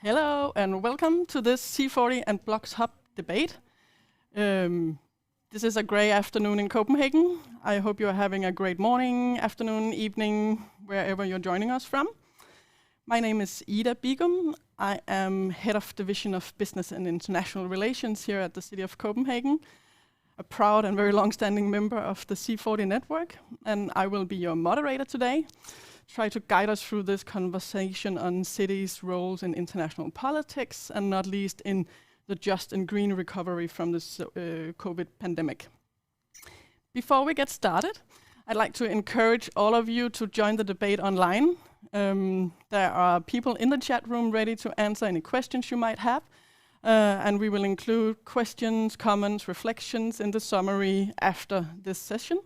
Hello and welcome to this C40 and BLOXHUB debate. This is a grey afternoon in Copenhagen. I hope you're having a great morning, afternoon, evening, wherever you're joining us from. My name is Bigum. I am Head of Division of Business and International Relations here at the City of Copenhagen, a proud and very long-standing member of the C40 network, and I will be your moderator today. Try to guide us through this conversation on cities' roles in international politics, and not least in the just and green recovery from this COVID pandemic. Before we get started, I'd like to encourage all of you to join the debate online. There are people in the chat room ready to answer any questions you might have, and we will include questions, comments, reflections in the summary after this session.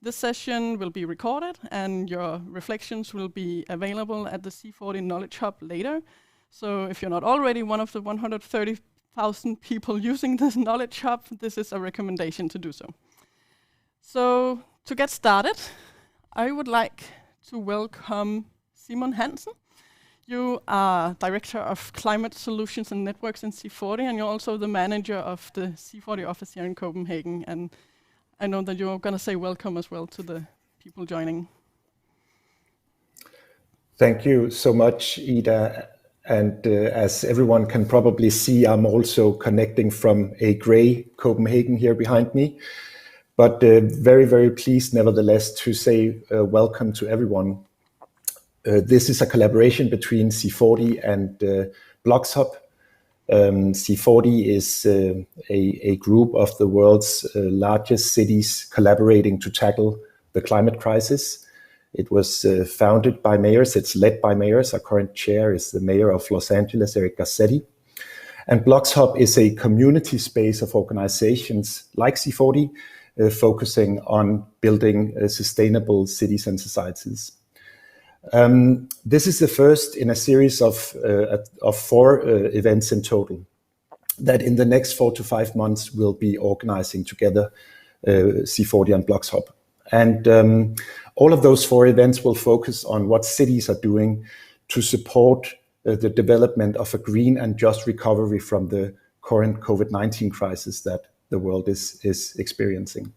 This session will be recorded and your reflections will be available at the C40 Knowledge Hub later. So if you're not already one of the 130,000 people using this Knowledge Hub, this is a recommendation to do so. So to get started, I would like to welcome Simon Hansen. You are Director of Climate Solutions and Networks in C40, and you're also the manager of the C40 office here in Copenhagen. And I know that you're going to say welcome as well to the people joining. Thank you so much, Ida. And as everyone can probably see, I'm also connecting from a grey Copenhagen here behind me. But very, very pleased, nevertheless, to say welcome to everyone. This is a collaboration between C40 and BLOXHUB. C40 is a group of the world's largest cities collaborating to tackle the climate crisis. It was founded by mayors, it's led by mayors. Our current chair is the mayor of Los Angeles, Eric Garcetti. And BLOXHUB is a community space of organizations like C40, focusing on building sustainable cities and societies. This is the first in a series of 4 events in total that in the next 4 to 5 months we'll be organizing together, C40 and BLOXHUB. And all of those 4 events will focus on what cities are doing to support the development of a green and just recovery from the current COVID-19 crisis that the world is experiencing.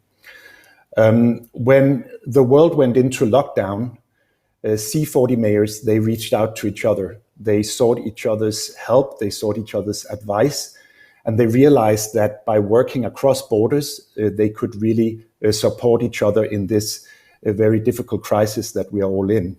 When the world went into lockdown, C40 mayors, they reached out to each other. They sought each other's help, they sought each other's advice, and they realized that by working across borders, they could really support each other in this very difficult crisis that we are all in.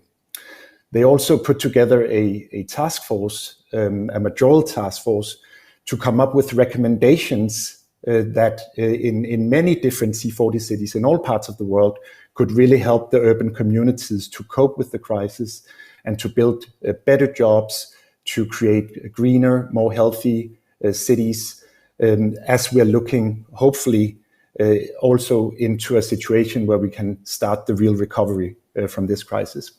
They also put together a task force, a majoral task force, to come up with recommendations that in many different C40 cities in all parts of the world could really help the urban communities to cope with the crisis and to build better jobs, to create greener, more healthy cities, as we are looking, hopefully, also into a situation where we can start the real recovery from this crisis.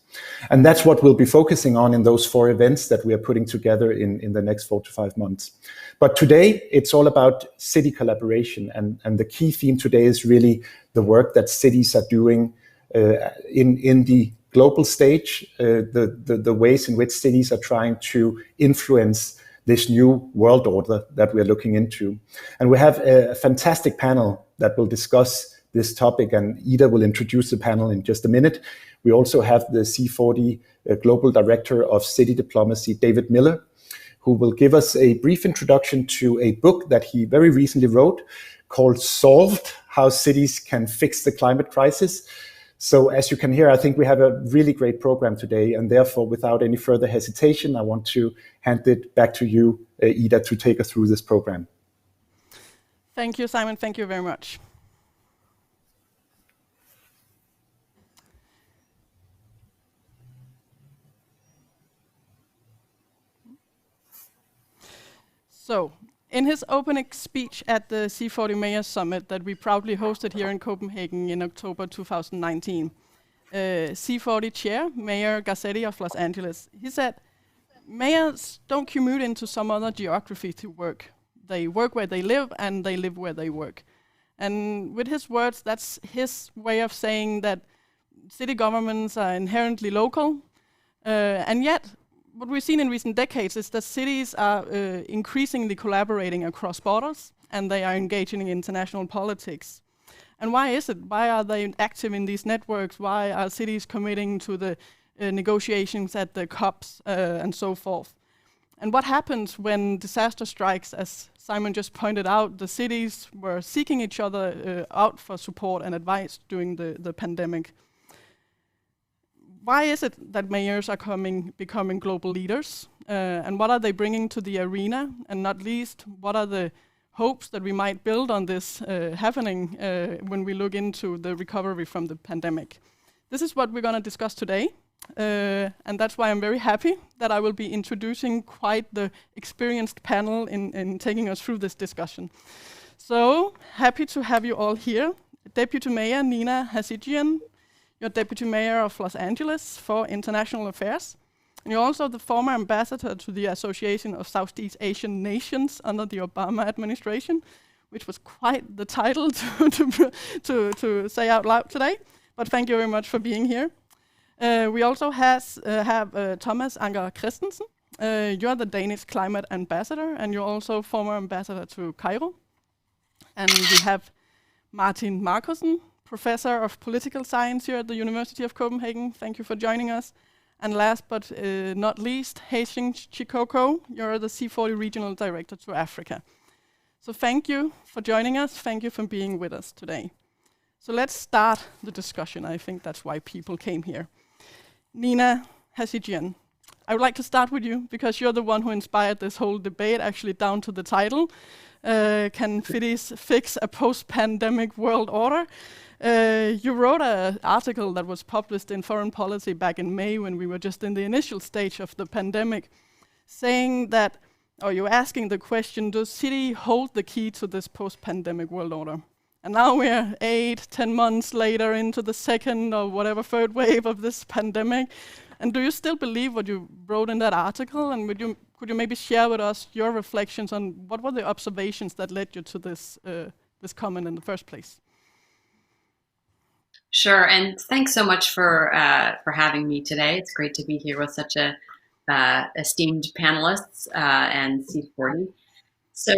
And that's what we'll be focusing on in those 4 events that we are putting together in the next 4 to 5 months. But today, it's all about city collaboration. And the key theme today is really the work that cities are doing in the global stage, the ways in which cities are trying to influence this new world order that we're looking into. And we have a fantastic panel that will discuss this topic, and Ida will introduce the panel in just a minute. We also have the C40 Global Director of City Diplomacy, David Miller, who will give us a brief introduction to a book that he very recently wrote called Solved: How Cities Can Fix the Climate Crisis. So as you can hear, I think we have a really great program today, and therefore, without any further hesitation, I want to hand it back to you, Ida, to take us through this program. Thank you, Simon. Thank you very much. So, in his opening speech at the C40 Mayors Summit that we proudly hosted here in Copenhagen in October 2019, C40 Chair, Mayor Garcetti of Los Angeles, he said, mayors don't commute into some other geography to work. They work where they live and they live where they work. And with his words, that's his way of saying that city governments are inherently local, and yet what we've seen in recent decades is that cities are increasingly collaborating across borders, and they are engaging in international politics. And why is it? Why are they active in these networks? Why are cities committing to the negotiations at the COPs and so forth? And what happens when disaster strikes? As Simon just pointed out, the cities were seeking each other out for support and advice during the pandemic. Why is it that mayors are becoming global leaders? And what are they bringing to the arena? And not least, what are the hopes that we might build on this happening when we look into the recovery from the pandemic? This is what we're going to discuss today. And that's why I'm very happy that I will be introducing quite the experienced panel in taking us through this discussion. So happy to have you all here. Deputy Mayor Nina Hachigian, you're Deputy Mayor of Los Angeles for International Affairs. And you're also the former ambassador to the Association of Southeast Asian Nations under the Obama administration, which was quite the title to say out loud today. But thank you very much for being here. We also have Tomas Anker Christensen. You're the Danish Climate Ambassador, and you're also former ambassador to Cairo. And we have Martin Marcussen, Professor of Political Science here at the University of Copenhagen. Thank you for joining us. And last but not least, Hastings Chikoko, you're the C40 Regional Director to Africa. So thank you for joining us. Thank you for being with us today. So let's start the discussion. I think that's why people came here. Nina Hachigian, I would like to start with you because you're the one who inspired this whole debate, actually down to the title. Can cities fix a post-pandemic world order? You wrote an article that was published in Foreign Policy back in May when we were just in the initial stage of the pandemic, saying that, or you're asking the question, does city hold the key to this post-pandemic world order? And now we're 8-10 months later into the second or whatever third wave of this pandemic. And do you still believe what you wrote in that article? And could you maybe share with us your reflections on what were the observations that led you to this comment in the first place? Sure, and thanks so much for having me today. It's great to be here with such esteemed panelists and C40. So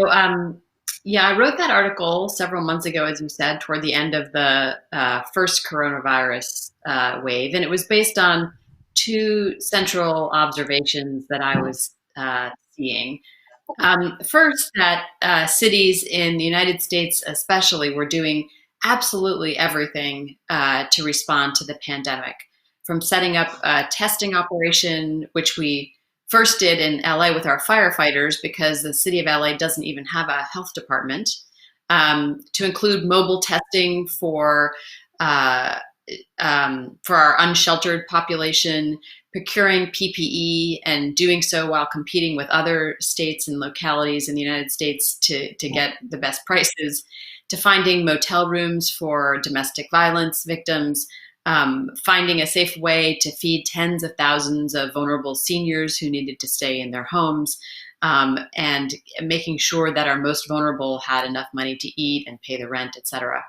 yeah, I wrote that article several months ago, as you said, toward the end of the first coronavirus wave, and it was based on two central observations that I was seeing. First, that cities in the United States especially were doing absolutely everything to respond to the pandemic, from setting up a testing operation, which we first did in LA with our firefighters because the city of LA doesn't even have a health department, to include mobile testing for our unsheltered population, procuring PPE and doing so while competing with other states and localities in the United States to get the best prices, to finding motel rooms for domestic violence victims, finding a safe way to feed tens of thousands of vulnerable seniors who needed to stay in their homes, and making sure that our most vulnerable had enough money to eat and pay the rent, etc.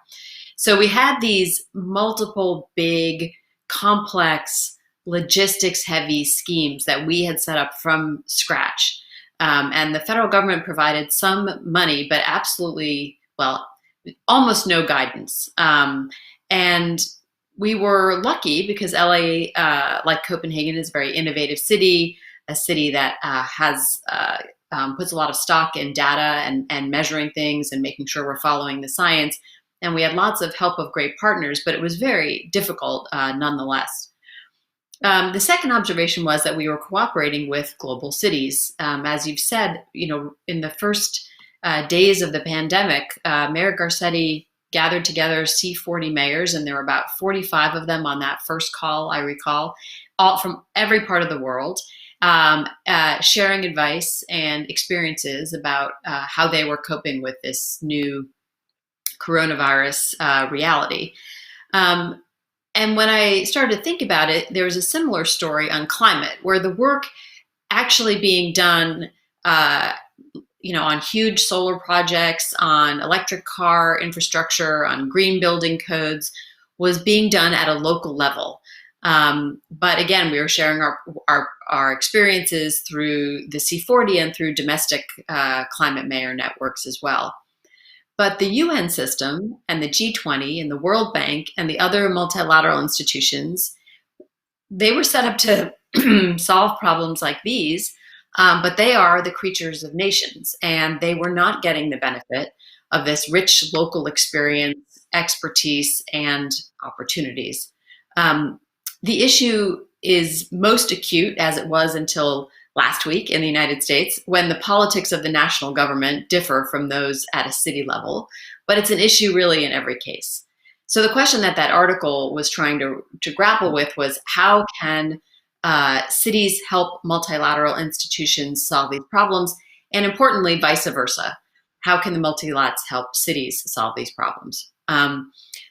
So we had these multiple big, complex, logistics-heavy schemes that we had set up from scratch. And the federal government provided some money, but absolutely, well, almost no guidance. And we were lucky because LA, like Copenhagen, is a very innovative city, a city that puts a lot of stock in data and measuring things and making sure we're following the science. And we had lots of help of great partners, but it was very difficult nonetheless. The second observation was that we were cooperating with global cities. As you've said, in the first days of the pandemic, Mayor Garcetti gathered together C40 mayors, and there were about 45 of them on that first call, I recall, all from every part of the world, sharing advice and experiences about how they were coping with this new coronavirus reality. And when I started to think about it, there was a similar story on climate, where the work actually being done on huge solar projects, on electric car infrastructure, on green building codes, was being done at a local level. But again, we were sharing our experiences through the C40 and through domestic climate mayor networks as well. But the UN system and the G20 and the World Bank and the other multilateral institutions, they were set up to solve problems like these, but they are the creatures of nations, and they were not getting the benefit of this rich local experience, expertise, and opportunities. The issue is most acute, as it was until last week in the United States, when the politics of the national government differ from those at a city level, but it's an issue really in every case. So the question that article was trying to grapple with was, how can cities help multilateral institutions solve these problems? And importantly, vice versa. How can the multilats help cities solve these problems?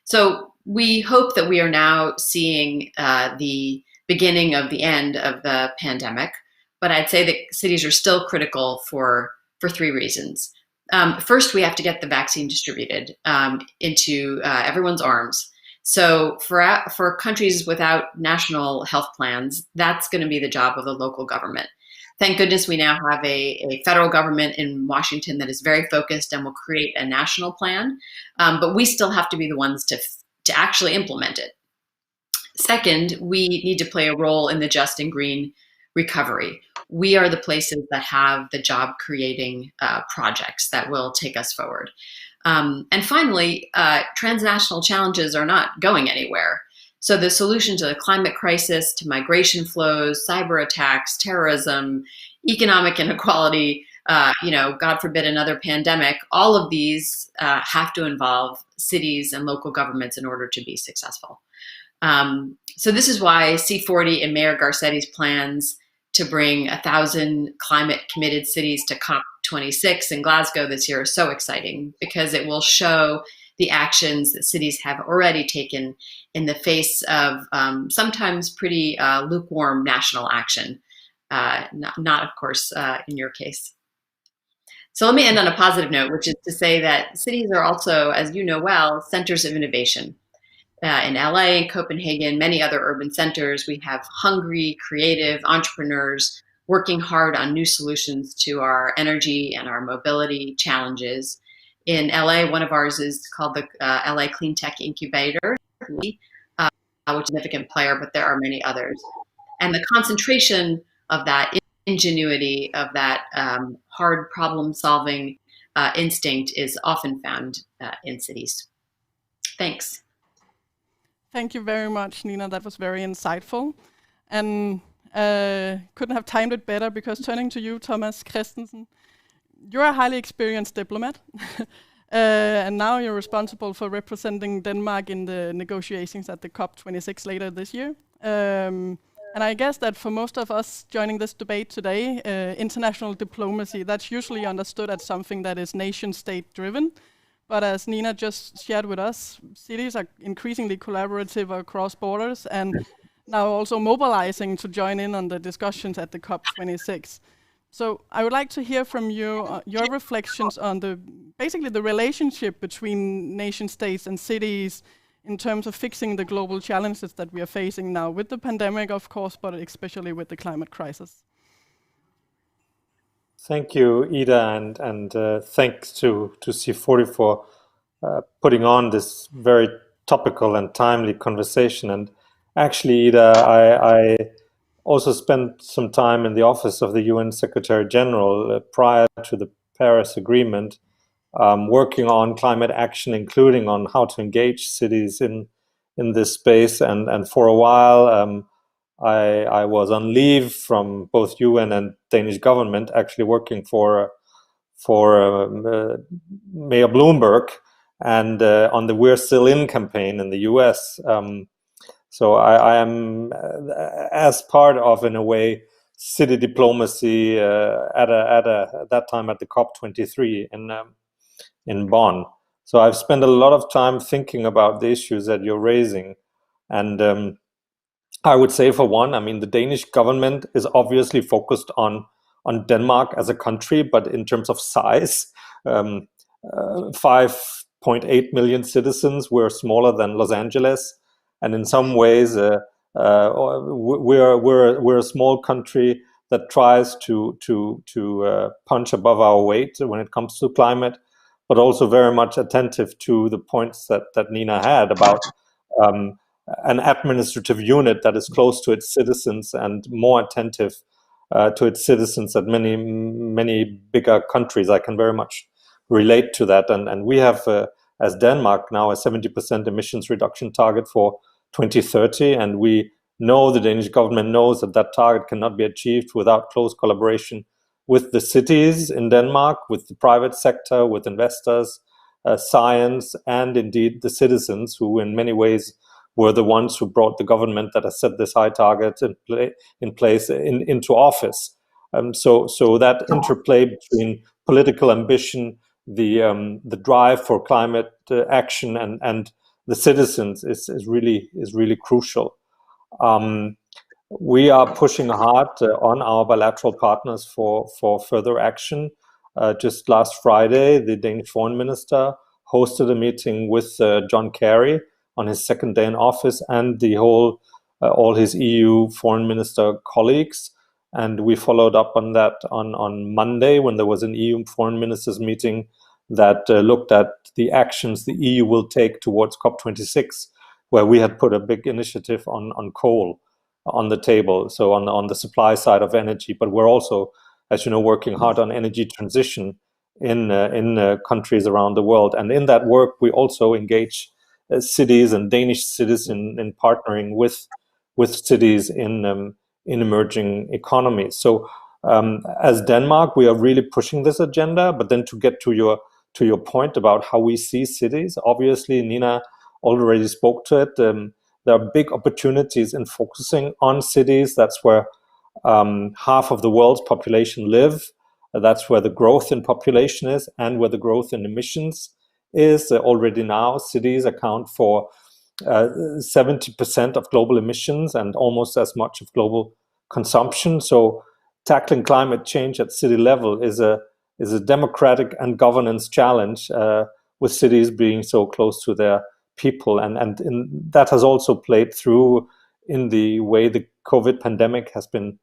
So we hope that we are now seeing the beginning of the end of the pandemic, but I'd say that cities are still critical for 3 reasons. First, we have to get the vaccine distributed into everyone's arms. So for countries without national health plans, that's going to be the job of the local government. Thank goodness we now have a federal government in Washington that is very focused and will create a national plan, but we still have to be the ones to actually implement it. Second, we need to play a role in the just and green recovery. We are the places that have the job creating projects that will take us forward. And finally, transnational challenges are not going anywhere. So the solution to the climate crisis, to migration flows, cyber attacks, terrorism, economic inequality, God forbid another pandemic, all of these have to involve cities and local governments in order to be successful. So this is why C40 and Mayor Garcetti's plans to bring 1,000 climate committed cities to COP26 in Glasgow this year are so exciting, because it will show the actions that cities have already taken in the face of sometimes pretty lukewarm national action, not of course, in your case. So let me end on a positive note, which is to say that cities are also, as you know well, centers of innovation. In LA and Copenhagen, many other urban centers, we have hungry, creative entrepreneurs working hard on new solutions to our energy and our mobility challenges. In LA, one of ours is called the LA Clean Tech Incubator, which is a significant player, but there are many others. And the concentration of that ingenuity, of that hard problem-solving instinct is often found in cities. Thanks. Thank you very much, Nina. That was very insightful. And couldn't have timed it better, because turning to you, Tomas Christensen, you're a highly experienced diplomat, and now you're responsible for representing Denmark in the negotiations at the COP26 later this year. And I guess that for most of us joining this debate today, international diplomacy, that's usually understood as something that is nation-state driven. But as Nina just shared with us, cities are increasingly collaborative across borders, and now also mobilizing to join in on the discussions at the COP26. So I would like to hear from you your reflections on basically the relationship between nation states and cities in terms of fixing the global challenges that we are facing now with the pandemic, of course, but especially with the climate crisis. Thank you, Ida, and thanks to C40 for putting on this very topical and timely conversation. And actually, Ida, I also spent some time in the office of the UN Secretary General prior to the Paris Agreement, working on climate action, including on how to engage cities in this space. And for a while, I was on leave from both UN and Danish government, actually working for Mayor Bloomberg and on the We're Still In campaign in the US. So I am, as part of, in a way, city diplomacy at that time at the COP23 in Bonn. So I've spent a lot of time thinking about the issues that you're raising. And I would say, for one, I mean, the Danish government is obviously focused on Denmark as a country, but in terms of size, 5.8 million citizens, we're smaller than Los Angeles. And in some ways, we're a small country that tries to punch above our weight when it comes to climate, but also very much attentive to the points that Nina had about an administrative unit that is close to its citizens and more attentive to its citizens than many bigger countries. I can very much relate to that, and we have, as Denmark, now a 70% emissions reduction target for 2030, and we know the Danish government knows that target cannot be achieved without close collaboration with the cities in Denmark, with the private sector, with investors, science, and indeed the citizens, who in many ways were the ones who brought the government that has set this high target in place into office. So that interplay between political ambition, the drive for climate action, and the citizens is really crucial. We are pushing hard on our bilateral partners for further action. Just last Friday, the Danish foreign minister hosted a meeting with John Kerry on his second day in office, and the whole all his EU foreign minister colleagues. And we followed up on that on Monday, when there was an EU foreign ministers meeting that looked at the actions the EU will take towards COP26, where we had put a big initiative on coal on the table, so on the supply side of energy. But we're also, as you know, working hard on energy transition in countries around the world. And in that work, we also engage cities and Danish cities in partnering with cities in emerging economies. So as Denmark, we are really pushing this agenda. But then to get to your point about how we see cities, obviously Nina already spoke to it. There are big opportunities in focusing on cities. That's where half of the world's population live. That's where the growth in population is, and where the growth in emissions is. Already now, cities account for 70% of global emissions and almost as much of global consumption. So tackling climate change at city level is a democratic and governance challenge, with cities being so close to their people, and that has also played through in the way the COVID pandemic has been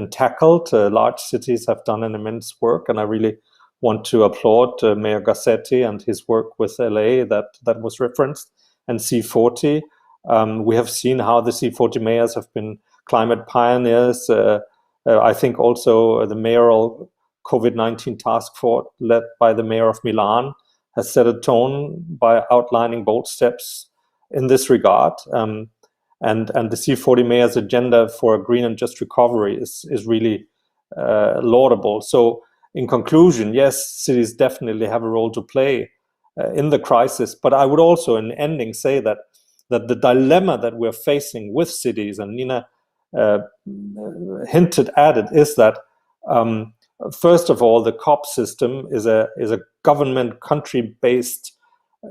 tackled. Large cities have done an immense work, and I really want to applaud Mayor Garcetti and his work with LA that was referenced, and C40. We have seen how the C40 mayors have been climate pioneers. I think also the mayoral COVID-19 task force, led by the mayor of Milan, has set a tone by outlining bold steps in this regard. And the C40 mayors' agenda for a green and just recovery is really laudable. So in conclusion, yes, cities definitely have a role to play in the crisis. But I would also, in ending, say that the dilemma that we're facing with cities, and Nina hinted at it, is that first of all, the COP system is a government country-based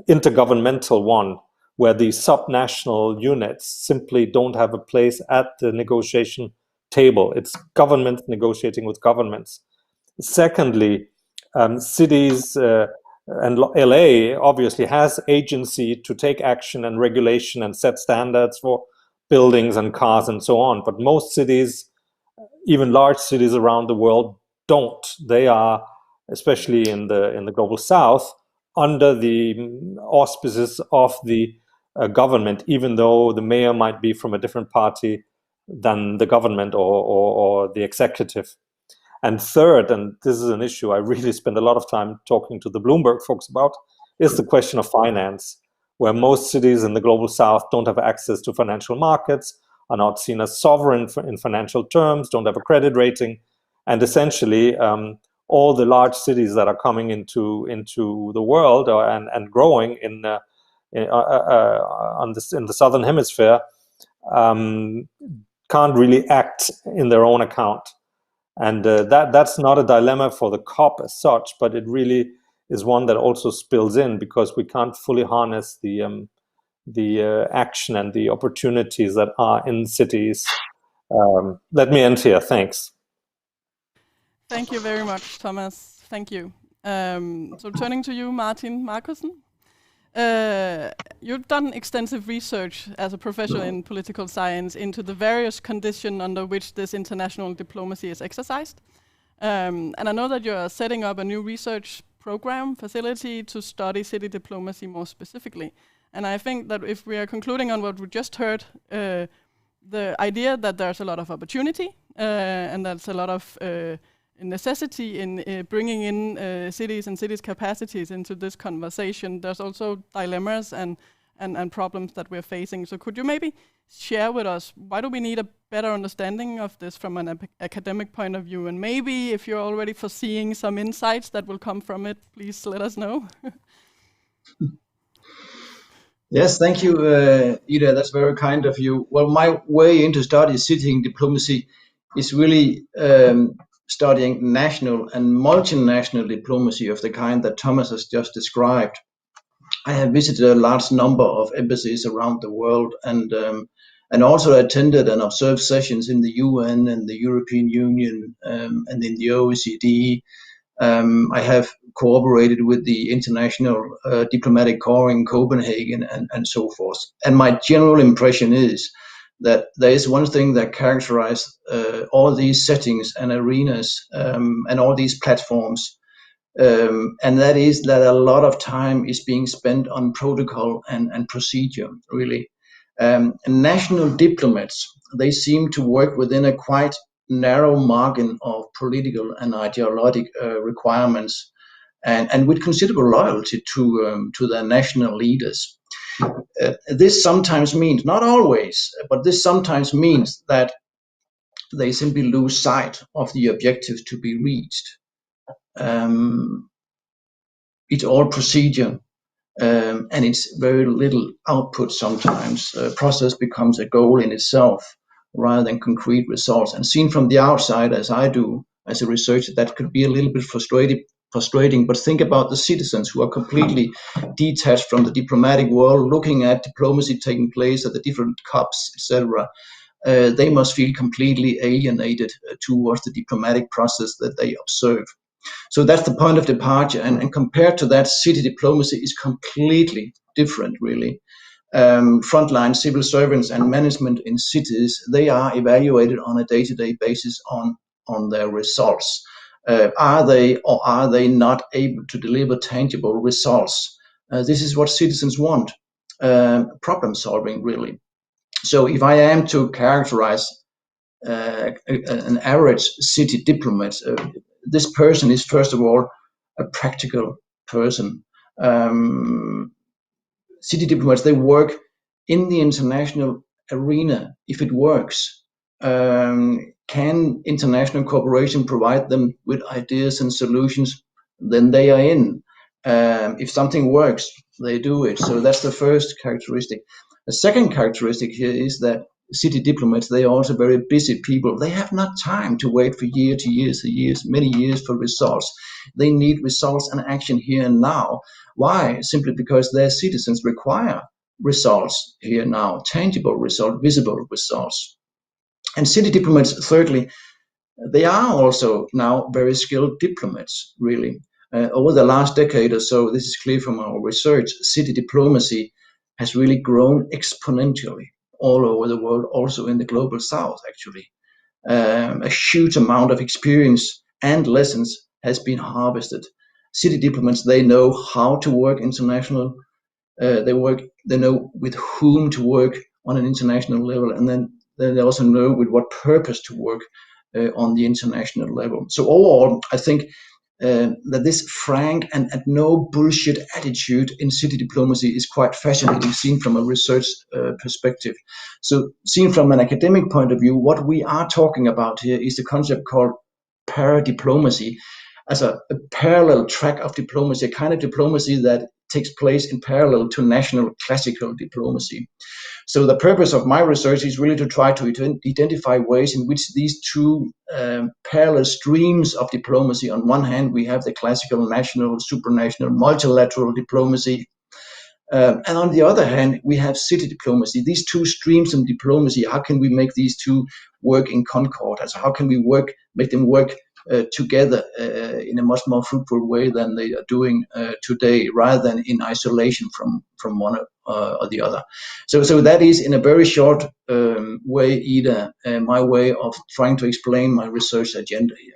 intergovernmental one, where the subnational units simply don't have a place at the negotiation table. It's governments negotiating with governments. Secondly, cities and LA obviously has agency to take action and regulation and set standards for buildings and cars and so on. But most cities, even large cities around the world, don't. They are, especially in the global south, under the auspices of the government, even though the mayor might be from a different party than the government or the executive. And third, and this is an issue I really spend a lot of time talking to the Bloomberg folks about, is the question of finance, where most cities in the global south don't have access to financial markets, are not seen as sovereign in financial terms, don't have a credit rating. And essentially, all the large cities that are coming into the world and growing in the southern hemisphere can't really act in their own account. And that's not a dilemma for the COP as such, but it really is one that also spills in, because we can't fully harness the action and the opportunities that are in cities. Let me end here. Thanks. Thank you very much, Thomas. Thank you. So turning to you, Martin Marcussen. You've done extensive research as a professor in political science into the various conditions under which this international diplomacy is exercised. And I know that you're setting up a new research program facility to study city diplomacy more specifically. And I think that if we are concluding on what we just heard, the idea that there's a lot of opportunity and there's a lot of necessity in bringing in cities and cities' capacities into this conversation. There's also dilemmas and problems that we're facing. So could you maybe share with us, why do we need a better understanding of this from an academic point of view? And maybe if you're already foreseeing some insights that will come from it, please let us know. Yes, thank you, Ida. That's very kind of you. Well, my way into study city diplomacy is really studying national and multinational diplomacy of the kind that Thomas has just described. I have visited a large number of embassies around the world and also attended and observed sessions in the UN and the European Union and in the OECD. I have cooperated with the International Diplomatic Corps in Copenhagen and so forth. And my general impression is that there is one thing that characterizes all these settings and arenas and all these platforms, and that is that a lot of time is being spent on protocol and procedure, really. And national diplomats, they seem to work within a quite narrow margin of political and ideologic requirements and with considerable loyalty to their national leaders. This sometimes means, not always, but this sometimes means that they simply lose sight of the objectives to be reached. It's all procedure, and it's very little output sometimes. Process becomes a goal in itself rather than concrete results. And seen from the outside, as I do as a researcher, that could be a little bit frustrating, but think about the citizens who are completely detached from the diplomatic world, looking at diplomacy taking place at the different COPs, etc. They must feel completely alienated towards the diplomatic process that they observe. So that's the point of departure. And compared to that, city diplomacy is completely different, really. Frontline civil servants and management in cities, they are evaluated on a day-to-day basis on their results. Are they or are they not able to deliver tangible results? This is what citizens want, problem solving, really. So if I am to characterize an average city diplomat, this person is, first of all, a practical person. City diplomats, they work in the international arena if it works. Can international cooperation provide them with ideas and solutions? Then they are in. If something works, they do it. So that's the first characteristic. The second characteristic here is that city diplomats, they are also very busy people. They have not time to wait for many years for results. They need results and action here and now. Why? Simply because their citizens require results here and now, tangible results, visible results. And city diplomats, thirdly, they are also now very skilled diplomats, really. Over the last decade or so, this is clear from our research, city diplomacy has really grown exponentially all over the world, also in the global south, actually. A huge amount of experience and lessons has been harvested. City diplomats, they know how to work international. They know with whom to work on an international level, and then they also know with what purpose to work on the international level. So overall, I think that this frank and no bullshit attitude in city diplomacy is quite fascinating, seen from a research perspective. So seen from an academic point of view, what we are talking about here is the concept called para-diplomacy, as a parallel track of diplomacy, a kind of diplomacy that takes place in parallel to national classical diplomacy. So the purpose of my research is really to try to identify ways in which these two parallel streams of diplomacy, on one hand, we have the classical national, supranational, multilateral diplomacy, and on the other hand, we have city diplomacy. These two streams of diplomacy, how can we make these two work in concord? How can we make them work together in a much more fruitful way than they are doing today, rather than in isolation from one or the other. So that is, in a very short way, Ida, my way of trying to explain my research agenda here.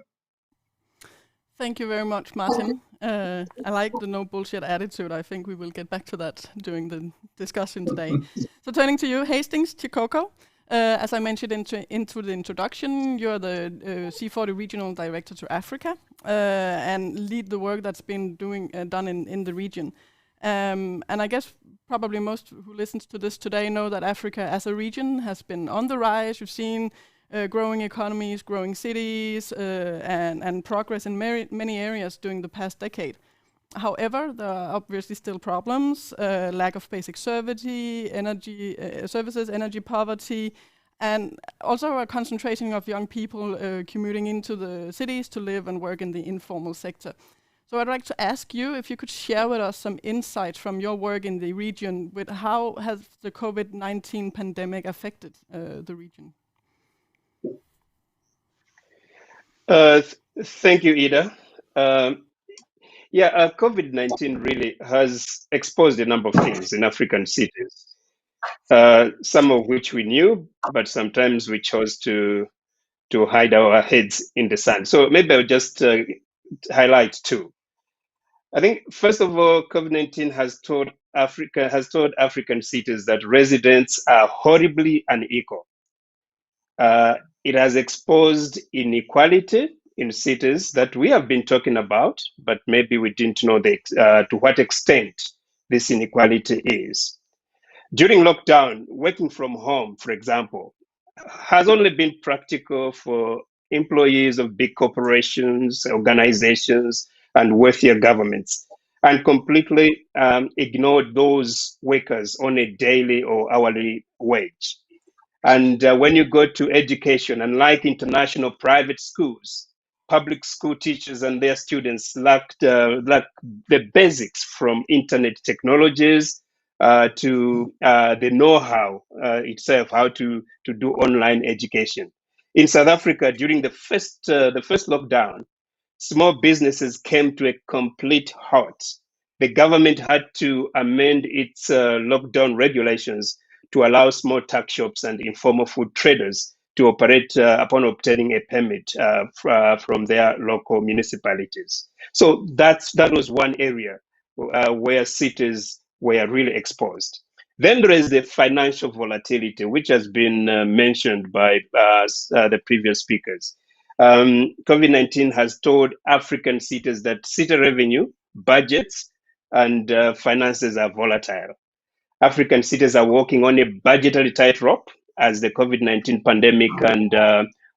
Thank you very much, Martin. I like the no bullshit attitude. I think we will get back to that during the discussion today. So turning to you, Hastings Chikoko. As I mentioned into the introduction, you're the C40 Regional Director to Africa and lead the work that's been done in the region. And I guess probably most who listens to this today know that Africa as a region has been on the rise. You've seen growing economies, growing cities, and progress in many areas during the past decade. However, there are obviously still problems, lack of basic services, energy poverty, and also a concentration of young people commuting into the cities to live and work in the informal sector. So I'd like to ask you if you could share with us some insights from your work in the region with how has the COVID-19 pandemic affected the region? Thank you, Ida. COVID-19 really has exposed a number of things in African cities, some of which we knew, but sometimes we chose to hide our heads in the sand. So maybe I'll just highlight two. I think, first of all, COVID-19 has taught African cities that residents are horribly unequal. It has exposed inequality in cities that we have been talking about, but maybe we didn't know to what extent this inequality is. During lockdown, working from home, for example, has only been practical for employees of big corporations, organizations, and wealthier governments, and completely ignored those workers on a daily or hourly wage. And when you go to education, unlike international private schools, public school teachers and their students lack the basics from internet technologies to the know-how itself, how to do online education. In South Africa, during the first lockdown, small businesses came to a complete halt. The government had to amend its lockdown regulations to allow small tuck shops and informal food traders to operate upon obtaining a permit from their local municipalities. So that was one area where cities were really exposed. Then there is the financial volatility, which has been mentioned by the previous speakers. COVID-19 has told African cities that city revenue, budgets, and finances are volatile. African cities are walking on a budgetary tightrope as the COVID-19 pandemic and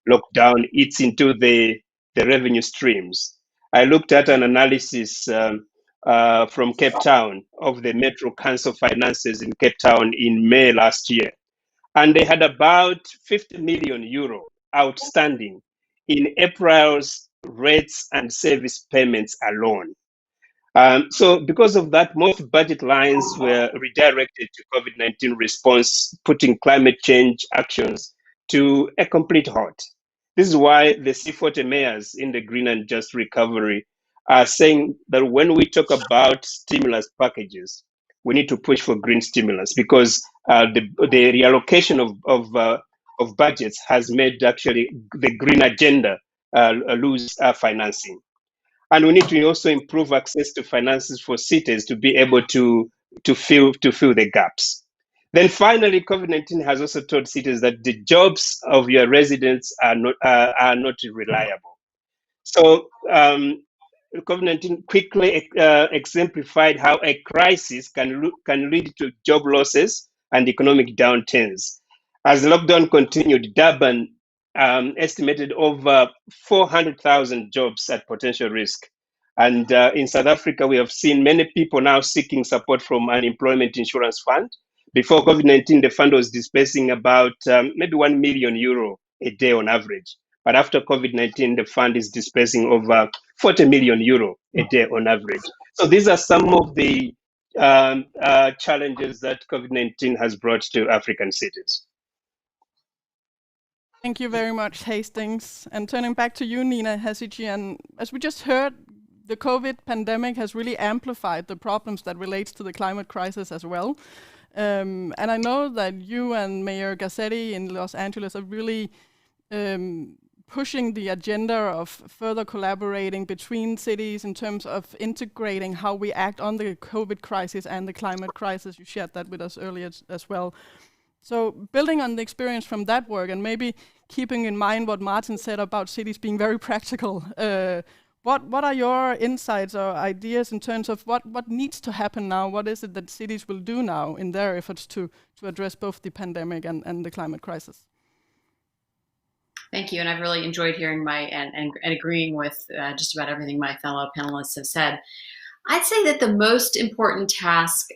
lockdown eats into the revenue streams. I looked at an analysis from Cape Town of the Metro Council finances in Cape Town in May last year, and they had about 50 million euro outstanding in April's rates and service payments alone. So because of that, most budget lines were redirected to COVID-19 response, putting climate change actions to a complete halt. This is why the C40 mayors in the Green and Just Recovery are saying that when we talk about stimulus packages, we need to push for green stimulus, because the reallocation of budgets has made actually the green agenda lose financing. And we need to also improve access to finances for cities to be able to fill the gaps. Then finally, COVID-19 has also told cities that the jobs of your residents are not reliable. So COVID-19 quickly exemplified how a crisis can lead to job losses and economic downturns. As the lockdown continued, Durban estimated over 400,000 jobs at potential risk. And in South Africa, we have seen many people now seeking support from unemployment insurance fund. Before COVID-19, the fund was dispersing about maybe 1 million euro a day on average. But after COVID-19, the fund is dispersing over 40 million euro a day on average. So these are some of the challenges that COVID-19 has brought to African cities. Thank you very much, Hastings. And turning back to you, Nina Hachigian, as we just heard, the COVID pandemic has really amplified the problems that relates to the climate crisis as well. And I know that you and Mayor Garcetti in Los Angeles are really pushing the agenda of further collaborating between cities in terms of integrating how we act on the COVID crisis and the climate crisis. You shared that with us earlier as well. So building on the experience from that work and maybe keeping in mind what Martin said about cities being very practical, what are your insights or ideas in terms of what needs to happen now? What is it that cities will do now in their efforts to address both the pandemic and the climate crisis? Thank you, and I've really enjoyed hearing and agreeing with just about everything my fellow panelists have said. I'd say that the most important task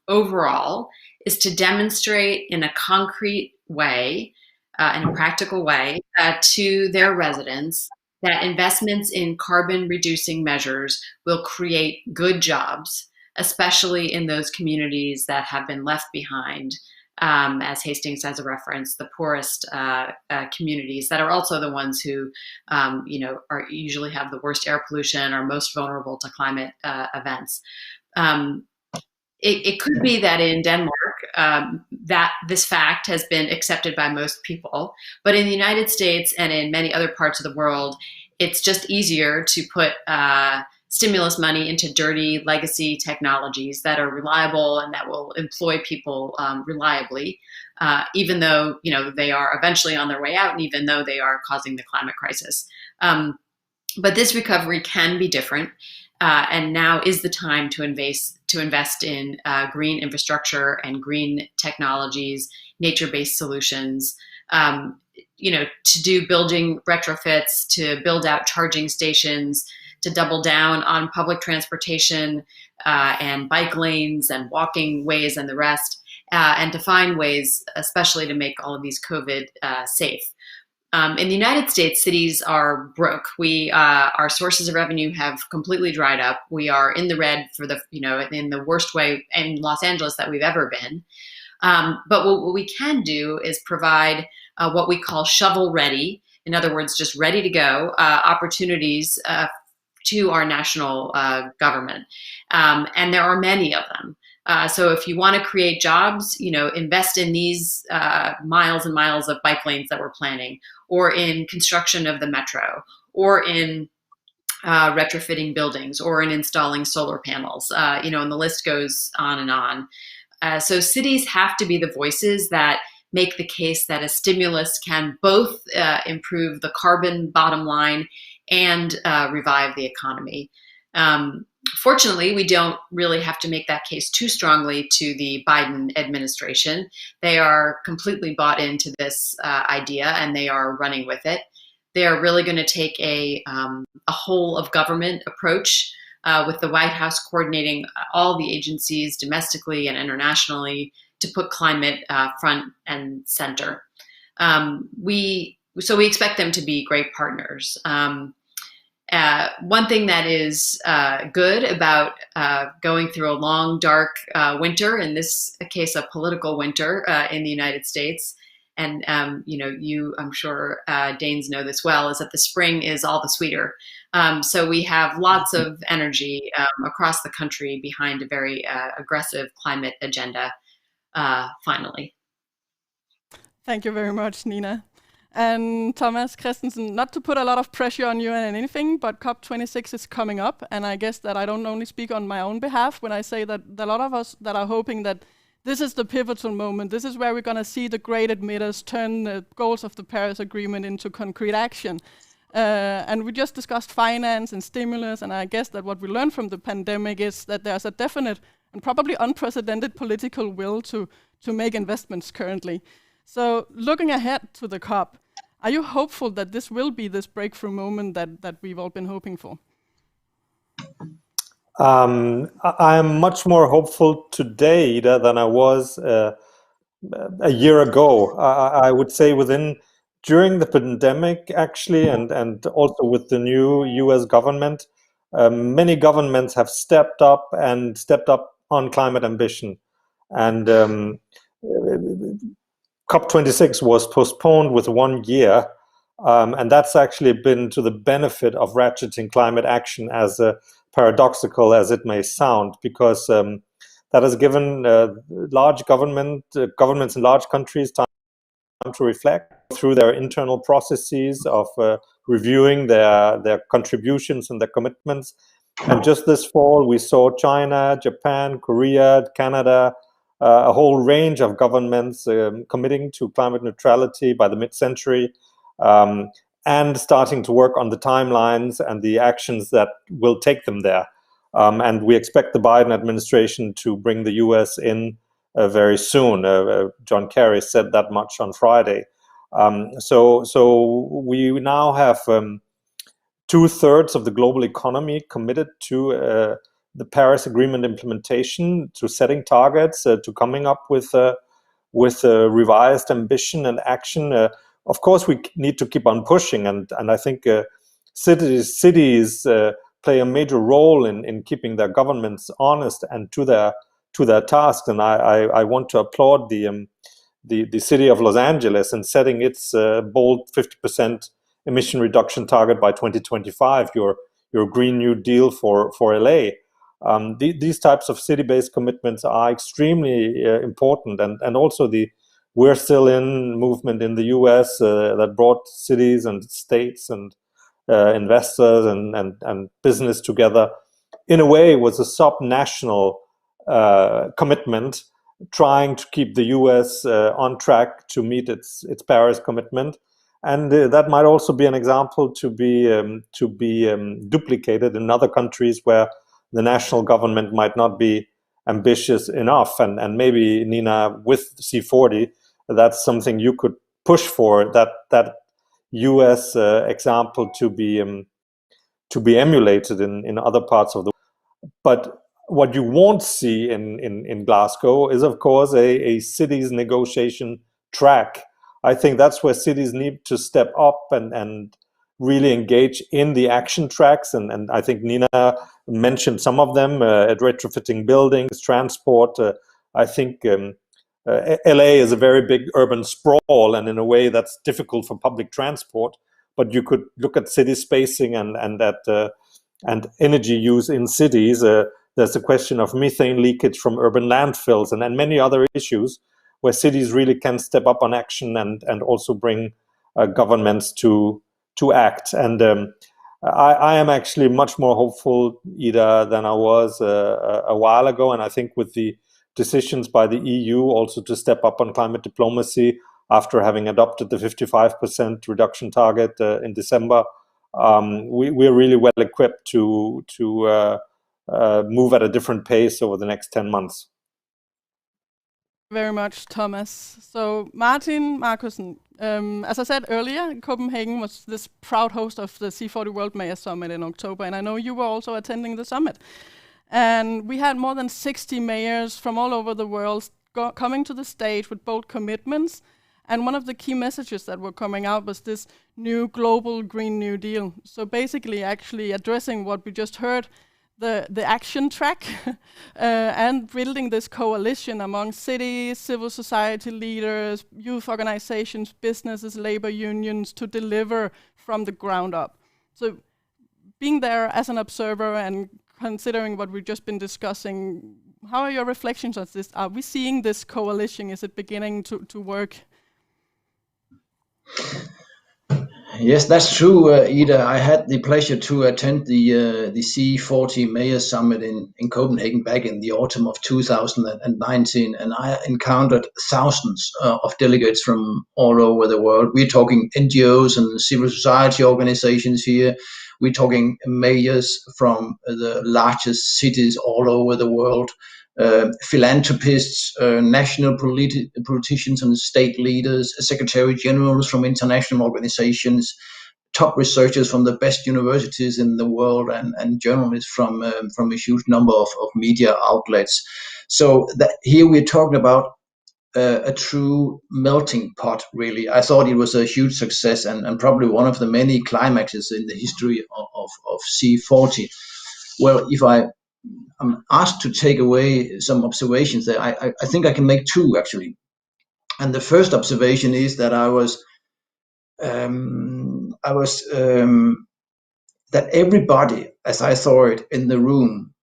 overall is to demonstrate in a concrete way, in a practical way, to their residents that investments in carbon reducing measures will create good jobs, especially in those communities that have been left behind. As Hastings has a reference, the poorest communities that are also the ones who, are usually have the worst air pollution, are most vulnerable to climate events. It could be that in Denmark, that this fact has been accepted by most people, but in the United States and in many other parts of the world, it's just easier to put stimulus money into dirty legacy technologies that are reliable and that will employ people reliably, even though they are eventually on their way out, and even though they are causing the climate crisis. But this recovery can be different, and now is the time to invest in green infrastructure and green technologies, nature-based solutions. To do building retrofits, to build out charging stations, to double down on public transportation and bike lanes and walking ways and the rest, and to find ways, especially to make all of these COVID safe. In the United States, cities are broke. Our sources of revenue have completely dried up. We are in the red in the worst way in Los Angeles that we've ever been. But what we can do is provide what we call shovel ready, in other words, just ready to go opportunities to our national government. And there are many of them. So if you want to create jobs, invest in these miles and miles of bike lanes that we're planning, or in construction of the metro, or in retrofitting buildings, or in installing solar panels, and the list goes on and on. So cities have to be the voices that make the case that a stimulus can both improve the carbon bottom line and revive the economy. Fortunately, we don't really have to make that case too strongly to the Biden administration. They are completely bought into this idea, and they are running with it. They are really going to take a whole of government approach, with the White House coordinating all the agencies domestically and internationally to put climate front and center. We expect them to be great partners. One thing that is good about going through a long, dark winter, in this case, a political winter in the United States, and I'm sure Danes know this well, is that the spring is all the sweeter. So we have lots of energy across the country behind a very aggressive climate agenda, finally. Thank you very much, Nina. And Tomas Christensen, not to put a lot of pressure on you and anything, but COP26 is coming up, and I guess that I don't only speak on my own behalf when I say that a lot of us that are hoping that this is the pivotal moment, this is where we're going to see the great emitters turn the goals of the Paris Agreement into concrete action. And we just discussed finance and stimulus, and I guess that what we learned from the pandemic is that there's a definite and probably unprecedented political will to make investments currently. So looking ahead to the COP, are you hopeful that this will be this breakthrough moment that we've all been hoping for? I am much more hopeful today than I was a year ago. I would say during the pandemic, actually, and also with the new US government, many governments have stepped up on climate ambition. And COP26 was postponed with 1 year, and that's actually been to the benefit of ratcheting climate action, as paradoxical as it may sound, because that has given large governments in large countries time to reflect through their internal processes of reviewing their contributions and their commitments. And just this fall, we saw China, Japan, Korea, Canada, a whole range of governments committing to climate neutrality by the mid-century, and starting to work on the timelines and the actions that will take them there. And we expect the Biden administration to bring the US in very soon. John Kerry said that much on Friday. So we now have 2/3 of the global economy committed to the Paris Agreement implementation, to setting targets, to coming up with revised ambition and action. Of course, we need to keep on pushing, and I think cities play a major role in keeping their governments honest and to their tasks. And I want to applaud the city of Los Angeles in setting its bold 50% emission reduction target by 2025. Your Green New Deal for LA. These types of city-based commitments are extremely important, and also the We're Still In movement in the US that brought cities and states and investors and business together. In a way, it was a sub-national commitment trying to keep the US on track to meet its Paris commitment. And that might also be an example to be duplicated in other countries where the national government might not be ambitious enough. And maybe, Nina, with C40, that's something you could push for, that US example to be emulated in other parts of the world. But what you won't see in Glasgow is, of course, a cities negotiation track. I think that's where cities need to step up and really engage in the action tracks. And I think Nina mentioned some of them, at retrofitting buildings, transport. I think LA is a very big urban sprawl, and in a way that's difficult for public transport. But you could look at city spacing and energy use in cities. There's the question of methane leakage from urban landfills and many other issues where cities really can step up on action and also bring governments to act. And I am actually much more hopeful, Ida, than I was a while ago. And I think with the decisions by the EU also to step up on climate diplomacy after having adopted the 55% reduction target in December, we're really well equipped to move at a different pace over the next 10 months. Very much, Thomas. So Martin Marcussen, as I said earlier, Copenhagen was this proud host of the C40 World Mayor Summit in October, and I know you were also attending the summit. And we had more than 60 mayors from all over the world coming to the stage with bold commitments. And one of the key messages that were coming out was this new global Green New Deal. So basically actually addressing what we just heard, the action track, and building this coalition among cities, civil society leaders, youth organizations, businesses, labor unions to deliver from the ground up. So being there as an observer and considering what we've just been discussing, how are your reflections on this? Are we seeing this coalition? Is it beginning to work? Yes, that's true, Ida. I had the pleasure to attend the C40 Mayor Summit in Copenhagen back in the autumn of 2019, and I encountered thousands of delegates from all over the world. We're talking NGOs and civil society organizations here. We're talking mayors from the largest cities all over the world, philanthropists, national politicians and state leaders, secretary generals from international organizations, top researchers from the best universities in the world, and journalists from a huge number of media outlets. So that here we're talking about a true melting pot, really. I thought it was a huge success and probably one of the many climaxes in the history of C40. Well, if I'm asked to take away some observations there, I think I can make two, actually. And the first observation is that that everybody, as I saw it in the room,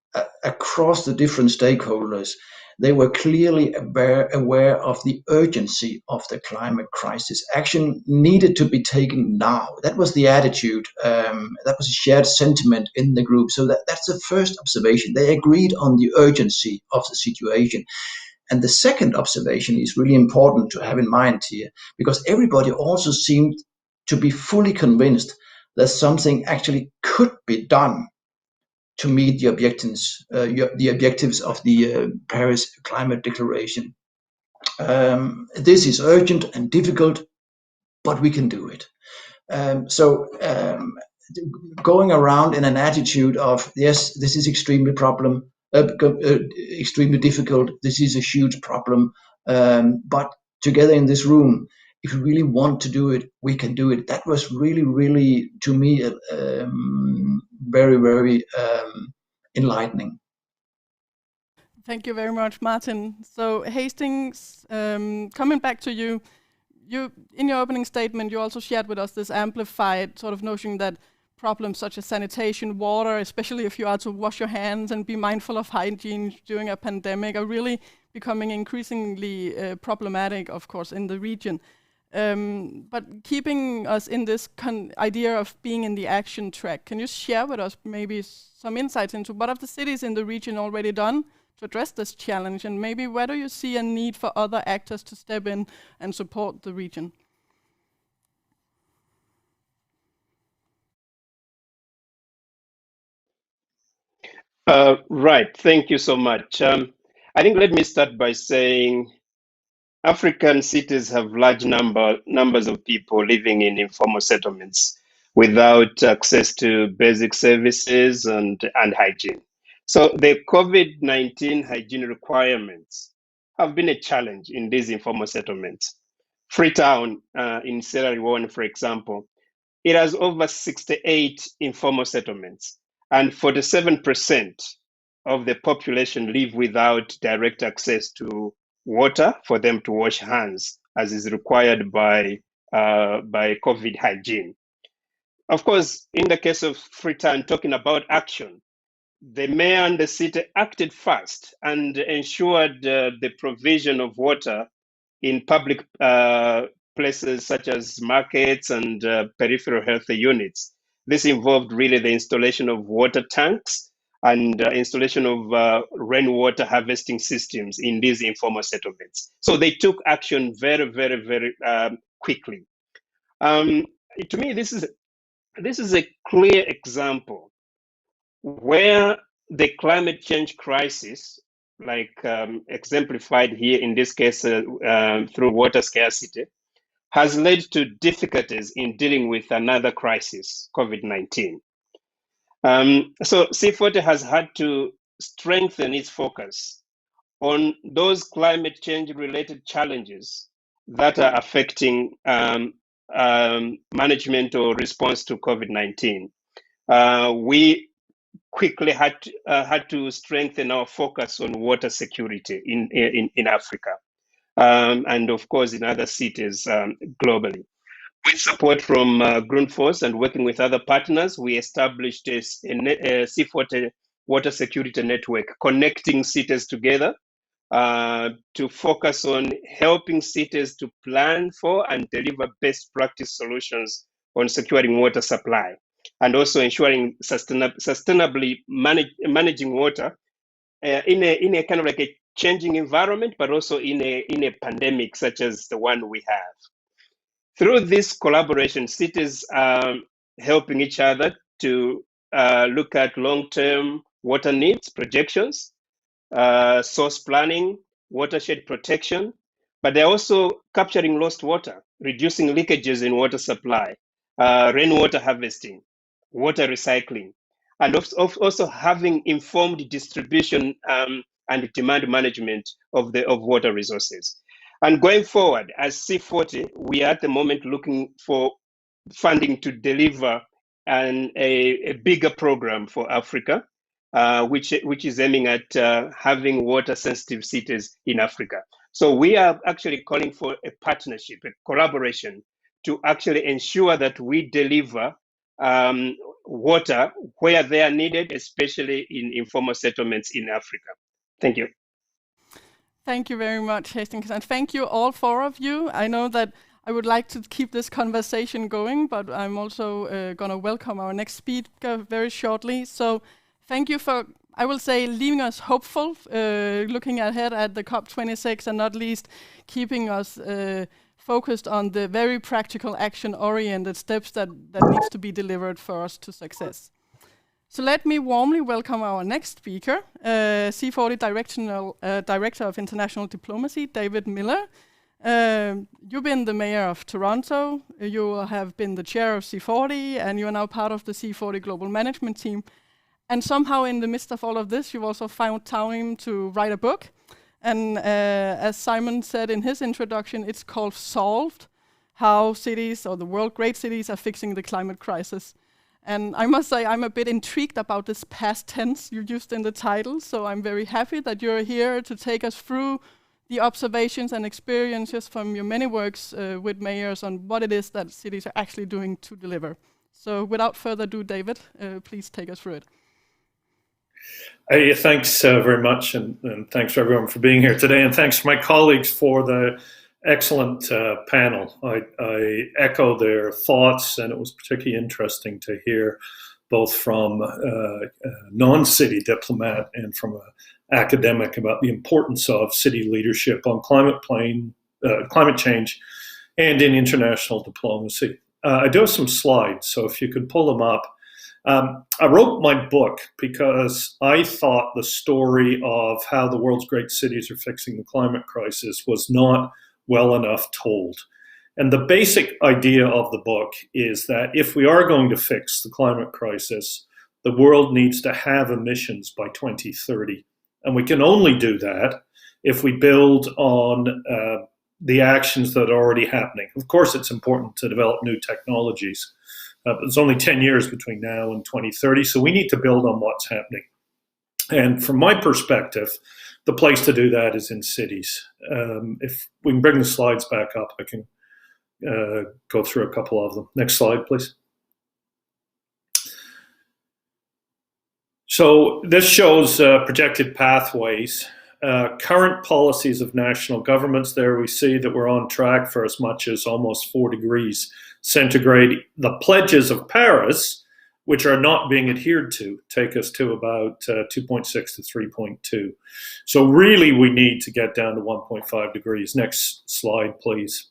across the different stakeholders, they were clearly aware of the urgency of the climate crisis. Action needed to be taken now. That was the attitude. That was a shared sentiment in the group. So that's the first observation. They agreed on the urgency of the situation. And the second observation is really important to have in mind here, because everybody also seemed to be fully convinced that something actually could be done to meet the objectives of the Paris Climate Declaration. This is urgent and difficult, but we can do it. Going around in an attitude of, yes, this is extremely difficult, this is a huge problem, but together in this room, if we really want to do it, we can do it. That was really, really, to me, very, very enlightening. Thank you very much, Martin. So Hastings, coming back to you, in your opening statement, you also shared with us this amplified sort of notion that problems such as sanitation, water, especially if you are to wash your hands and be mindful of hygiene during a pandemic, are really becoming increasingly problematic, of course, in the region. But keeping us in this idea of being in the action track, can you share with us maybe some insights into what have the cities in the region already done to address this challenge, and maybe where do you see a need for other actors to step in and support the region? Right, thank you so much. I think let me start by saying African cities have large numbers of people living in informal settlements without access to basic services and hygiene. So the COVID-19 hygiene requirements have been a challenge in these informal settlements. Freetown in Sierra Leone, for example, it has over 68 informal settlements, and 47% of the population live without direct access to water for them to wash hands, as is required by COVID hygiene. Of course, in the case of Freetown, talking about action, the mayor and the city acted fast and ensured the provision of water in public places such as markets and peripheral health units. This involved really the installation of water tanks and installation of rainwater harvesting systems in these informal settlements. So they took action very, very, very quickly. To me, this is a clear example where the climate change crisis, like exemplified here in this case through water scarcity, has led to difficulties in dealing with another crisis, COVID-19. So C40 has had to strengthen its focus on those climate change related challenges that are affecting management or response to COVID-19. We quickly had to strengthen our focus on water security in Africa, and of course in other cities globally. With support from Grundfos and working with other partners, we established a C40 water security network connecting cities together to focus on helping cities to plan for and deliver best practice solutions on securing water supply, and also ensuring sustainably managing water in a kind of like a changing environment, but also in a pandemic such as the one we have. Through this collaboration, cities are helping each other to look at long-term water needs projections, source planning, watershed protection, but they're also capturing lost water, reducing leakages in water supply, rainwater harvesting, water recycling, and also having informed distribution and demand management of water resources. And going forward, as C40, we are at the moment looking for funding to deliver a bigger program for Africa, which is aiming at having water-sensitive cities in Africa. So we are actually calling for a partnership, a collaboration to actually ensure that we deliver water where they are needed, especially in informal settlements in Africa. Thank you. Thank you very much, Hastings, and thank you all four of you. I know that I would like to keep this conversation going, but I'm also going to welcome our next speaker very shortly. So thank you for, I will say, leaving us hopeful, looking ahead at the COP26, and not least keeping us focused on the very practical action-oriented steps that needs to be delivered for us to success. So let me warmly welcome our next speaker, C40 Director of International Diplomacy, David Miller. You've been the mayor of Toronto, you have been the chair of C40, and you are now part of the C40 Global Management Team. And somehow in the midst of all of this, you've also found time to write a book. And as Simon said in his introduction, it's called Solved, How Cities, or the World Great Cities, Are Fixing the Climate Crisis. And I must say, I'm a bit intrigued about this past tense you used in the title, so I'm very happy that you're here to take us through the observations and experiences from your many works with mayors on what it is that cities are actually doing to deliver. So without further ado, David, please take us through it. Hey, thanks very much, and thanks for everyone for being here today, and thanks to my colleagues for the excellent panel. I echo their thoughts, and it was particularly interesting to hear both from a non-city diplomat and from an academic about the importance of city leadership on climate change and in international diplomacy. I do have some slides, so if you could pull them up. I wrote my book because I thought the story of how the world's great cities are fixing the climate crisis was not well enough told. And the basic idea of the book is that if we are going to fix the climate crisis, the world needs to have emissions by 2030. And we can only do that if we build on the actions that are already happening. Of course, it's important to develop new technologies. There's only 10 years between now and 2030, so we need to build on what's happening. And from my perspective, the place to do that is in cities. If we can bring the slides back up, I can go through a couple of them. Next slide, please. So this shows projected pathways. Current policies of national governments. There we see that we're on track for as much as almost 4 degrees centigrade. The pledges of Paris, which are not being adhered to, take us to about 2.6 to 3.2. So really we need to get down to 1.5 degrees. Next slide, please.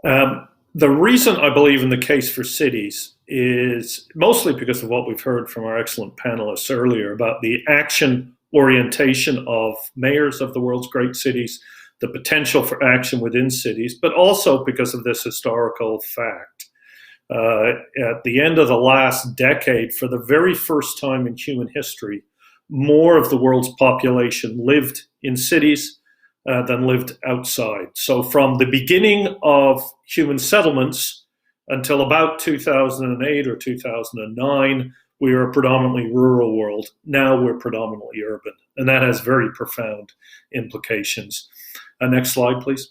The reason I believe in the case for cities is mostly because of what we've heard from our excellent panelists earlier about the action orientation of mayors of the world's great cities, the potential for action within cities, but also because of this historical fact. At the end of the last decade, for the very first time in human history, more of the world's population lived in cities than lived outside. So from the beginning of human settlements until about 2008 or 2009, we were a predominantly rural world. Now we're predominantly urban, and that has very profound implications. Next slide, please.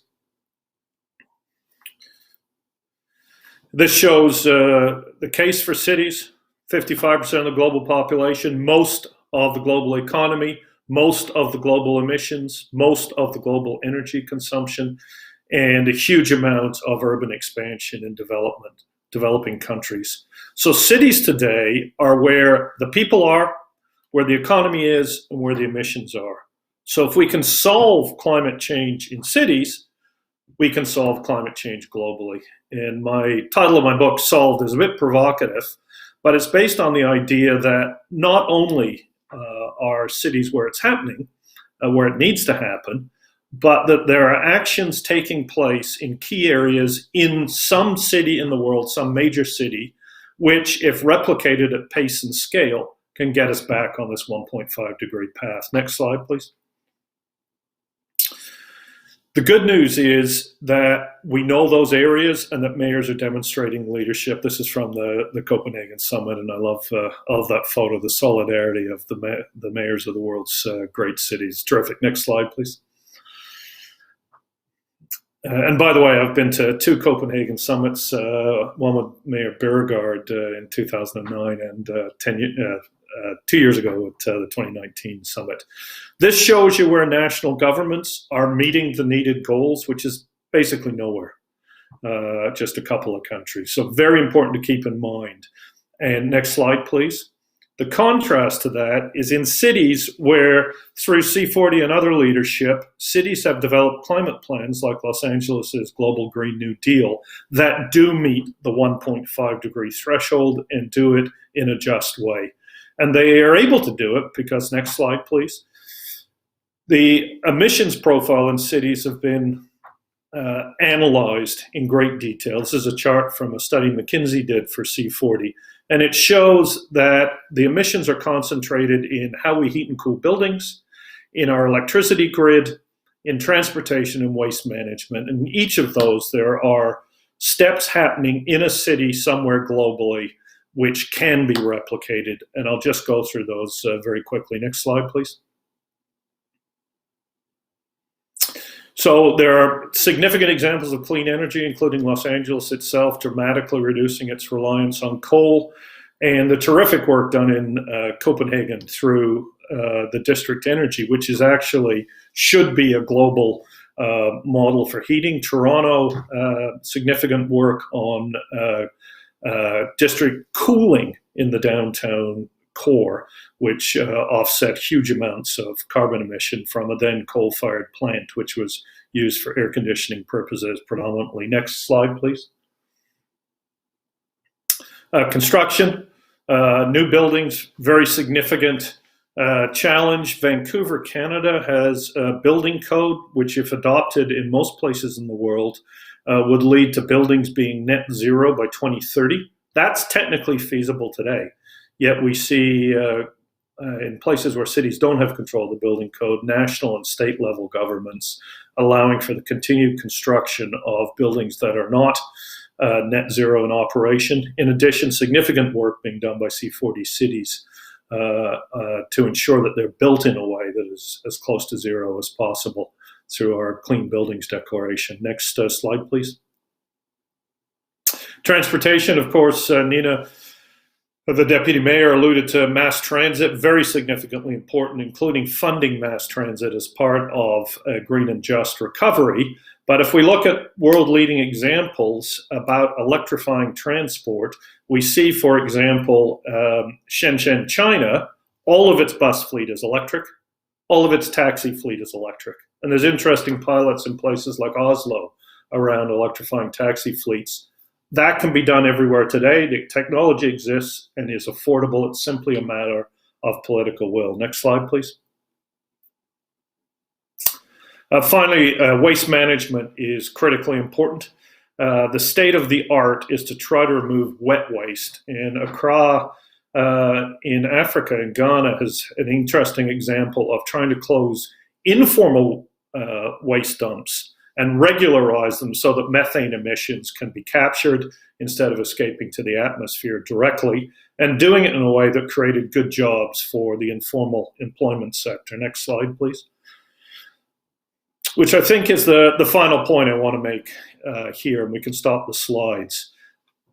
This shows the case for cities, 55% of the global population, most of the global economy, most of the global emissions, most of the global energy consumption, and a huge amount of urban expansion in developing countries. So cities today are where the people are, where the economy is, and where the emissions are. So if we can solve climate change in cities, we can solve climate change globally. And my title of my book, Solved, is a bit provocative, but it's based on the idea that not only are cities where it's happening, where it needs to happen, but that there are actions taking place in key areas in some city in the world, some major city, which, if replicated at pace and scale, can get us back on this 1.5 degree path. Next slide, please. The good news is that we know those areas and that mayors are demonstrating leadership. This is from the Copenhagen summit, and I love that photo, the solidarity of the mayors of the world's great cities. Terrific. Next slide, please. And by the way, I've been to 2 Copenhagen summits, one with Mayor Beauregard in 2009 and 2 years ago at the 2019 summit. This shows you where national governments are meeting the needed goals, which is basically nowhere, just a couple of countries. So very important to keep in mind. And next slide, please. The contrast to that is in cities where, through C40 and other leadership, cities have developed climate plans like Los Angeles' Global Green New Deal that do meet the 1.5 degree threshold and do it in a just way. And they are able to do it because, next slide, please, the emissions profile in cities have been analyzed in great detail. This is a chart from a study McKinsey did for C40. And it shows that the emissions are concentrated in how we heat and cool buildings, in our electricity grid, in transportation and waste management. And in each of those, there are steps happening in a city somewhere globally which can be replicated. And I'll just go through those very quickly. Next slide, please. So there are significant examples of clean energy, including Los Angeles itself dramatically reducing its reliance on coal, and the terrific work done in Copenhagen through the district energy, which is actually should be a global model for heating. Toronto, significant work on district cooling in the downtown core, which offset huge amounts of carbon emission from a then coal-fired plant, which was used for air conditioning purposes predominantly. Next slide, please. Construction, new buildings, very significant challenge. Vancouver, Canada has a building code, which if adopted in most places in the world, would lead to buildings being net zero by 2030. That's technically feasible today. Yet we see in places where cities don't have control of the building code, national and state level governments allowing for the continued construction of buildings that are not net zero in operation. In addition, significant work being done by C40 cities to ensure that they're built in a way that is as close to zero as possible through our Clean Buildings Declaration. Next slide, please. Transportation, of course, Nina, the deputy mayor, alluded to mass transit, very significantly important, including funding mass transit as part of a green and just recovery. But if we look at world-leading examples about electrifying transport, we see, for example, Shenzhen, China, all of its bus fleet is electric, all of its taxi fleet is electric. And there's interesting pilots in places like Oslo around electrifying taxi fleets. That can be done everywhere today. The technology exists and is affordable. It's simply a matter of political will. Next slide, please. Finally, waste management is critically important. The state of the art is to try to remove wet waste. And Accra in Africa, in Ghana, has an interesting example of trying to close informal waste dumps and regularize them so that methane emissions can be captured instead of escaping to the atmosphere directly, and doing it in a way that created good jobs for the informal employment sector. Next slide, please. Which I think is the final point I want to make here, and we can stop the slides.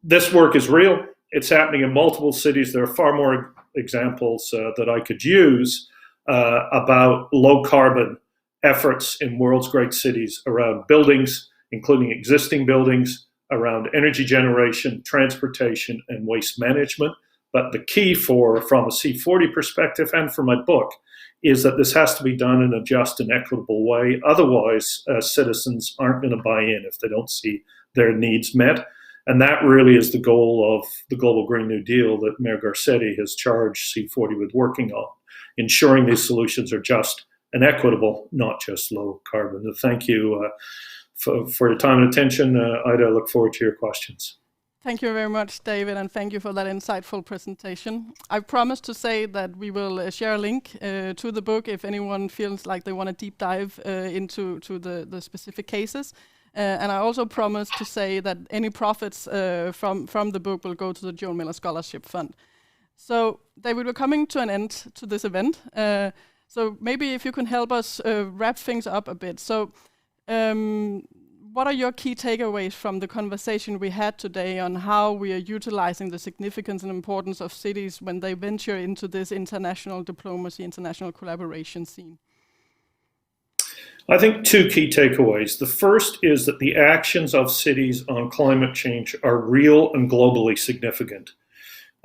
This work is real. It's happening in multiple cities. There are far more examples that I could use about low carbon efforts in world's great cities around buildings, including existing buildings, around energy generation, transportation, and waste management. But the key from a C40 perspective and for my book is that this has to be done in a just and equitable way. Otherwise, citizens aren't going to buy in if they don't see their needs met. And that really is the goal of the Global Green New Deal that Mayor Garcetti has charged C40 with working on, ensuring these solutions are just and equitable, not just low carbon. Thank you for your time and attention. Ida, I look forward to your questions. Thank you very much, David, and thank you for that insightful presentation. I promised to say that we will share a link to the book if anyone feels like they want to deep dive into the specific cases. And I also promised to say that any profits from the book will go to the Joan Miller Scholarship Fund. So, David, we're coming to an end to this event. So maybe if you can help us wrap things up a bit. So, what are your key takeaways from the conversation we had today on how we are utilizing the significance and importance of cities when they venture into this international diplomacy, international collaboration scene? I think two key takeaways. The first is that the actions of cities on climate change are real and globally significant.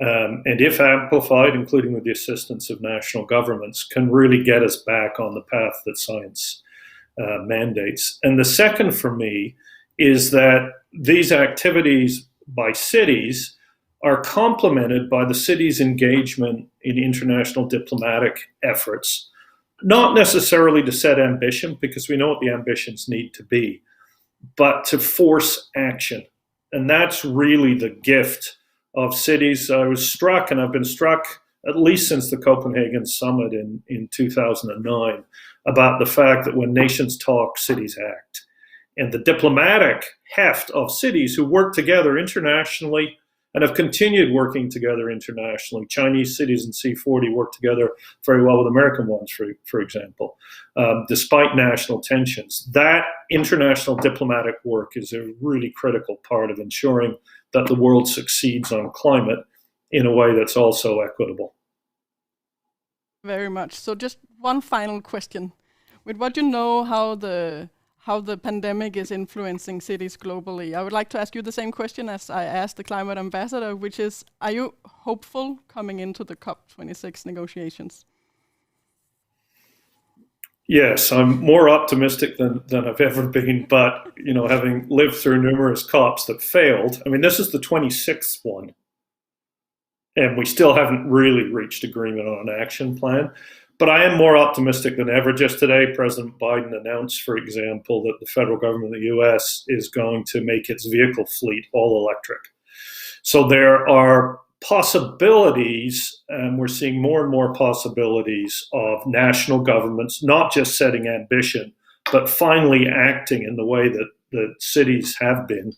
And if amplified, including with the assistance of national governments, can really get us back on the path that science mandates. And the second for me is that these activities by cities are complemented by the city's engagement in international diplomatic efforts, not necessarily to set ambition, because we know what the ambitions need to be, but to force action. And that's really the gift of cities. I was struck, and I've been struck at least since the Copenhagen summit in 2009, about the fact that when nations talk, cities act. And the diplomatic heft of cities who work together internationally and have continued working together internationally. Chinese cities in C40 work together very well with American ones, for example, despite national tensions. That international diplomatic work is a really critical part of ensuring that the world succeeds on climate in a way that's also equitable. Very much. So just one final question. With what you know how the pandemic is influencing cities globally, I would like to ask you the same question as I asked the Climate Ambassador, which is, are you hopeful coming into the COP26 negotiations? Yes, I'm more optimistic than I've ever been, but having lived through numerous COPs that failed, I mean, this is the 26th one, and we still haven't really reached agreement on an action plan. But I am more optimistic than ever. Just today, President Biden announced, for example, that the federal government of the US is going to make its vehicle fleet all electric. So there are possibilities, and we're seeing more and more possibilities of national governments, not just setting ambition, but finally acting in the way that cities have been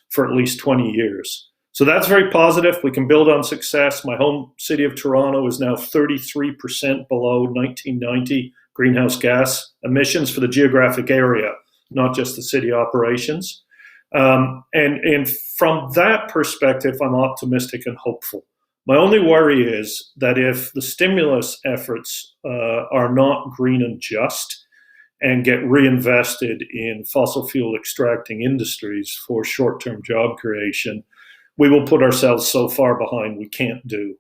for at least 20 years. So that's very positive. We can build on success. My home city of Toronto is now 33% below 1990 greenhouse gas emissions for the geographic area, not just the city operations. And from that perspective, I'm optimistic and hopeful. My only worry is that if the stimulus efforts are not green and just and get reinvested in fossil fuel extracting industries for short-term job creation, we will put ourselves so far behind we can't do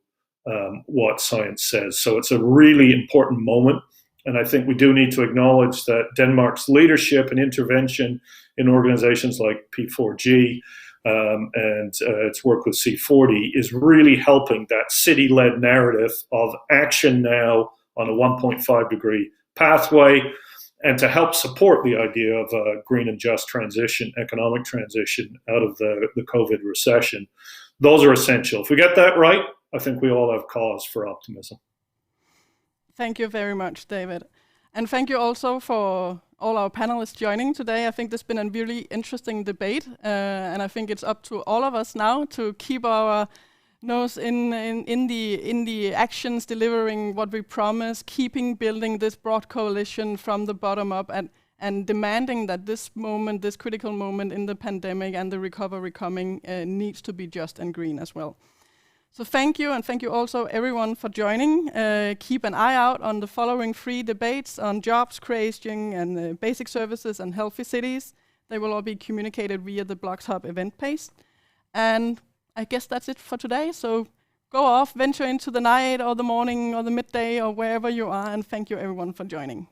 what science says. So it's a really important moment. And I think we do need to acknowledge that Denmark's leadership and intervention in organizations like P4G and its work with C40 is really helping that city-led narrative of action now on a 1.5 degree pathway, and to help support the idea of a green and just transition, economic transition out of the COVID recession. Those are essential. If we get that right, I think we all have cause for optimism. Thank you very much, David. And thank you also for all our panelists joining today. I think this has been a really interesting debate, and I think it's up to all of us now to keep our nose in the actions, delivering what we promise, keeping building this broad coalition from the bottom up, and demanding that this moment, this critical moment in the pandemic and the recovery coming needs to be just and green as well. So thank you, and thank you also everyone for joining. Keep an eye out on the following 3 debates on jobs creation and basic services and healthy cities. They will all be communicated via the BLOXHUB event page. And I guess that's it for today. So go off, venture into the night or the morning or the midday or wherever you are, and thank you everyone for joining.